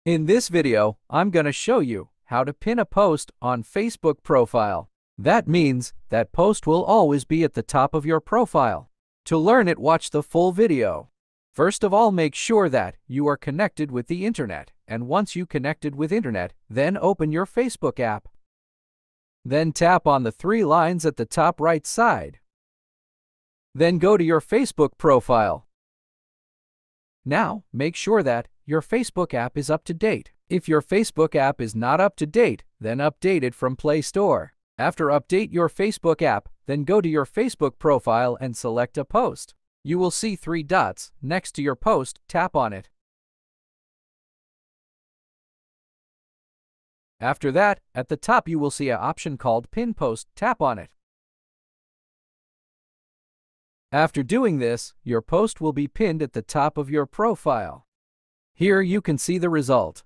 In this video, I'm going to show you how to pin a post on Facebook profile. That means that post will always be at the top of your profile. To learn it, watch the full video. First of all, make sure that you are connected with the internet, and once you connected with internet, then open your Facebook app. Then tap on the three lines at the top right side. Then go to your Facebook profile. Now, make sure that your Facebook app is up to date. If your Facebook app is not up to date, then update it from Play Store. After update your Facebook app, then go to your Facebook profile and select a post. You will see three dots next to your post. Tap on it. After that, at the top you will see an option called Pin Post. Tap on it. After doing this, your post will be pinned at the top of your profile. Here you can see the result.